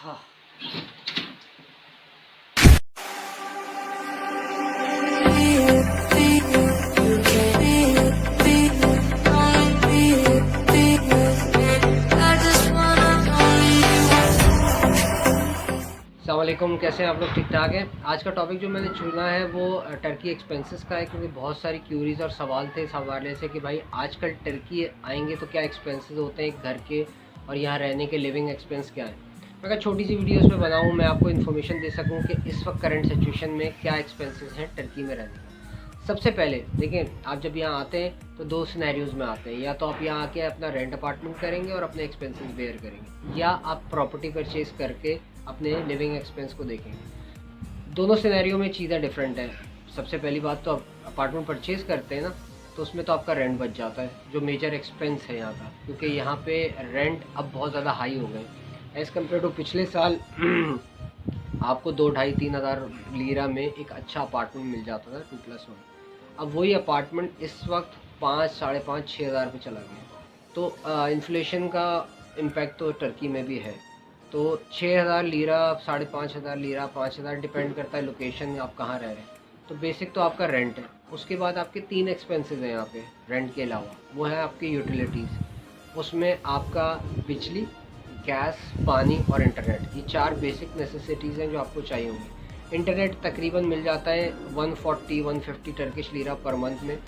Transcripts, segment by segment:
हाँ। अस्सलामुअलैकुम, कैसे हैं आप लोग? ठीक ठाक हैं। आज का टॉपिक जो मैंने चुना है वो टर्की एक्सपेंसेस का है, क्योंकि बहुत सारी क्यूरीज और सवाल थे इस हवाले से कि भाई आजकल टर्की आएंगे तो क्या एक्सपेंसेस होते हैं घर के, और यहाँ रहने के लिविंग एक्सपेंस क्या है। मैं अगर छोटी सी वीडियो इसमें बनाऊँ, मैं आपको इन्फॉर्मेशन दे सकूँ कि इस वक्त करंट सिचुएशन में क्या एक्सपेंसेस हैं टर्की में रहने के। सबसे पहले देखिए, आप जब यहाँ आते हैं तो दो सिनेरियोज़ में आते हैं। या तो आप यहाँ आके अपना रेंट अपार्टमेंट करेंगे और अपने एक्सपेंसेस बेयर करेंगे, या आप प्रॉपर्टी परचेज करके अपने लिविंग एक्सपेंस को देखेंगे। दोनों सिनेरियो में चीज़ें डिफरेंट हैं। सबसे पहली बात तो आप अपार्टमेंट परचेज़ करते हैं ना, तो उसमें तो आपका रेंट बच जाता है, जो मेजर एक्सपेंस है यहाँ का, क्योंकि यहाँ पे रेंट अब बहुत ज़्यादा हाई हो गए एज़ कम्पेयर टू पिछले साल। आपको 2 ढाई 3 हज़ार लीरा में एक अच्छा अपार्टमेंट मिल जाता था 2+1। अब वही अपार्टमेंट इस वक्त 5 साढ़े 5 6 हज़ार पे चला गया। तो इन्फ्लेशन का इम्पैक्ट तो टर्की में भी है। तो 6 हज़ार लीरा, 5.5 हज़ार लीरा, 5 हज़ार, डिपेंड करता है लोकेशन आप कहाँ रह रहे हैं। तो बेसिक तो आपका रेंट है। उसके बाद आपके 3 एक्सपेंसेस हैं यहाँ पे रेंट के अलावा, वो है आपकी यूटिलिटीज़। उसमें आपका बिजली, गैस, पानी और इंटरनेट, ये 4 बेसिक नेसेसिटीज़ हैं जो आपको चाहिए होंगी। इंटरनेट तकरीबन मिल जाता है 140 150 टर्किश लीरा पर मंथ में।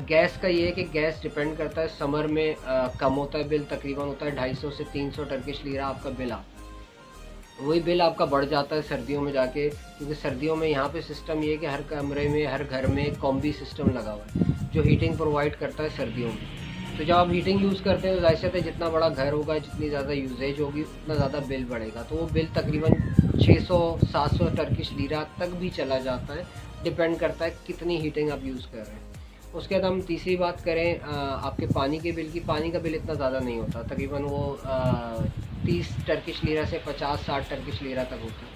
गैस का ये है कि गैस डिपेंड करता है, समर में कम होता है बिल, तकरीबन होता है 250 से 300 टर्किश लीरा आपका बिल आता है। वही बिल आपका बढ़ जाता है सर्दियों में जाके, क्योंकि सर्दियों में यहाँ पे सिस्टम ये है कि हर कमरे में, हर घर में कॉम्बी सिस्टम लगा हुआ है जो हीटिंग प्रोवाइड करता है सर्दियों में। तो जब आप हीटिंग यूज़ करते हैं तो जाहिर सी बात है, जितना बड़ा घर होगा, जितनी ज़्यादा यूजेज होगी, उतना ज़्यादा बिल बढ़ेगा। तो वो बिल तकरीबन 600 700 टर्किश लीरा तक भी चला जाता है, डिपेंड करता है कितनी हीटिंग आप यूज़ कर रहे हैं। उसके बाद हम तीसरी बात करें आपके पानी के बिल की। पानी का बिल इतना ज़्यादा नहीं होता, तकरीबन वो 30 टर्किश लीरा से 50 60 टर्किश लीरा तक होता है।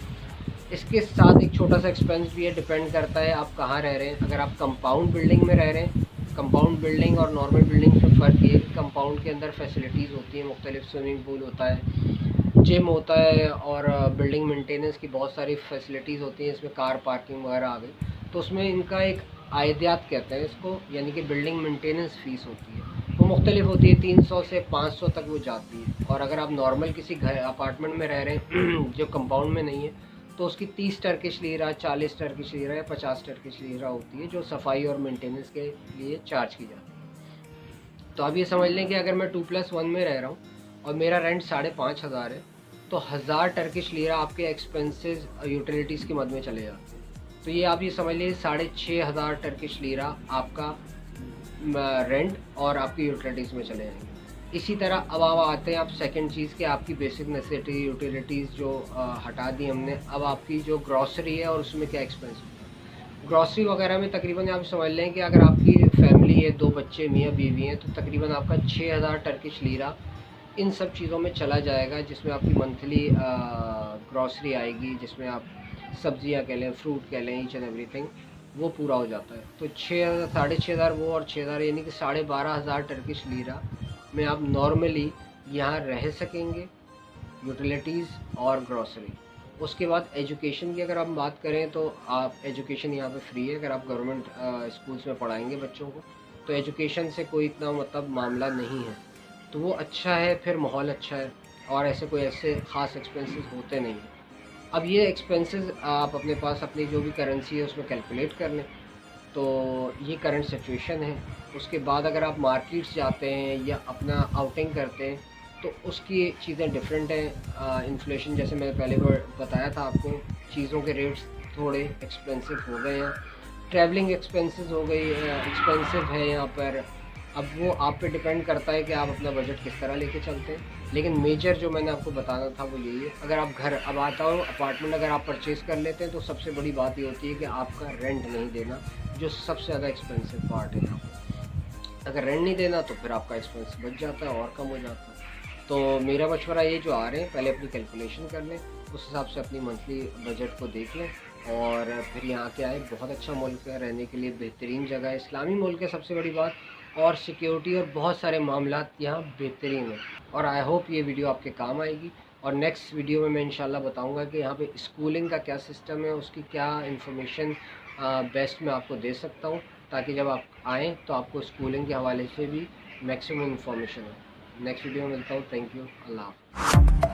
इसके साथ एक छोटा सा एक्सपेंस भी है, डिपेंड करता है आप कहाँ रह रहे हैं। अगर आप कंपाउंड बिल्डिंग में रह रहे हैं, कंपाउंड बिल्डिंग और नॉर्मल बिल्डिंग में फ़र्क ये है कि कंपाउंड के अंदर फैसिलिटीज़ होती हैं, मुख्तलिफ स्विमिंग पूल होता है, जिम होता है, और बिल्डिंग मेंटेनेंस की बहुत सारी फैसिलिटीज़ होती हैं। इसमें कार पार्किंग वगैरह आ गई, तो उसमें इनका एक आयदियात कहते हैं इसको, यानी कि बिल्डिंग मेंटेनेंस फ़ीस होती है, वो मुख्तलिफ होती है, 300 से 500 तक वो जाती है। और अगर आप नॉर्मल किसी घर अपार्टमेंट में रह रहे हैं जो कंपाउंड में नहीं है, तो उसकी 30 टर्किश लीरा, 40 टर्किश लीरा या 50 टर्किश लीरा होती है, जो सफाई और मेंटेनेंस के लिए चार्ज की जाती है। तो आप ये समझ लें कि अगर मैं 2+1 में रह रहा हूँ और मेरा रेंट 5,500 है, तो 1000 टर्किश लीरा आपके एक्सपेंसेस यूटिलिटीज़ की मद में चले जाते हैं। तो ये आप ये समझ लीजिए 6,500 टर्किश लीरा आपका रेंट और आपकी यूटिलिटीज़ में चले जाएंगे। इसी तरह अब आप आते हैं आप सेकंड चीज़ के, आपकी बेसिक नेसेसिटी यूटिलिटीज़ जो हटा दी हमने। अब आपकी जो ग्रॉसरी है और उसमें क्या एक्सपेंस होता है। ग्रॉसरी वगैरह में तकरीबन आप समझ लें कि अगर आपकी फैमिली है, 2 बच्चे, मियाँ बीवी हैं, तो तकरीबन आपका 6,000 टर्किश लीरा इन सब चीज़ों में चला जाएगा, जिसमें आपकी मंथली ग्रॉसरी आएगी, जिसमें आप सब्जियां कह लें, फ्रूट कह लें, ईच एंड एवरीथिंग, वो पूरा हो जाता है। तो 6,000 वो, और 6,000 यानी कि 12,500 टर्किश लीरा में आप नॉर्मली यहाँ रह सकेंगे, यूटिलिटीज़ और ग्रॉसरी। उसके बाद एजुकेशन की अगर हम बात करें, तो आप एजुकेशन यहाँ पे फ्री है। अगर आप गवर्नमेंट स्कूल्स में पढ़ाएंगे बच्चों को, तो एजुकेशन से कोई इतना मतलब मामला नहीं है, तो वो अच्छा है, फिर माहौल अच्छा है, और ऐसे ख़ास एक्सपेंसेस होते नहीं हैं। अब ये एक्सपेंसेस आप अपने पास अपनी जो भी करेंसी है उसमें कैलकुलेट कर लें। तो ये करंट सिचुएशन है। उसके बाद अगर आप मार्केट्स जाते हैं या अपना आउटिंग करते हैं, तो उसकी चीज़ें डिफरेंट हैं। इन्फ्लेशन, जैसे मैंने पहले बताया था आपको, चीज़ों के रेट्स थोड़े एक्सपेंसिव हो गए हैं। ट्रैवलिंग एक्सपेंसेस हो गई एक्सपेंसिव है यहाँ पर। अब वो आप पे डिपेंड करता है कि आप अपना बजट किस तरह लेके चलते हैं, लेकिन मेजर जो मैंने आपको बताना था वो यही है। अगर आप घर, अब आता हूँ, अपार्टमेंट अगर आप परचेज़ कर लेते हैं, तो सबसे बड़ी बात ये होती है कि आपका रेंट नहीं देना, जो सबसे ज़्यादा एक्सपेंसिव पार्ट है यहाँ पर। अगर रेंट नहीं देना तो फिर आपका एक्सपेंस बच जाता है और कम हो जाता है। तो मेरा मशवरा ये, जो आ रहे हैं पहले अपनी कैलकुलेशन कर लें, उस हिसाब से अपनी मंथली बजट को देख लें, और फिर यहाँ के आए। बहुत अच्छा मुल्क है, रहने के लिए बेहतरीन जगह है, इस्लामी मुल्क है सबसे बड़ी बात, और सिक्योरिटी और बहुत सारे मामलात यहाँ बेहतरीन है। और आई होप ये वीडियो आपके काम आएगी। और नेक्स्ट वीडियो में मैं इंशाल्लाह बताऊंगा कि यहाँ पे स्कूलिंग का क्या सिस्टम है, उसकी क्या इन्फॉर्मेशन बेस्ट मैं आपको दे सकता हूँ, ताकि जब आप आएँ तो आपको स्कूलिंग के हवाले से भी मैक्सिमम इन्फॉर्मेशन हो। नेक्स्ट वीडियो में मिलता हूँ। Thank you. अल्लाह हाफ़िज़।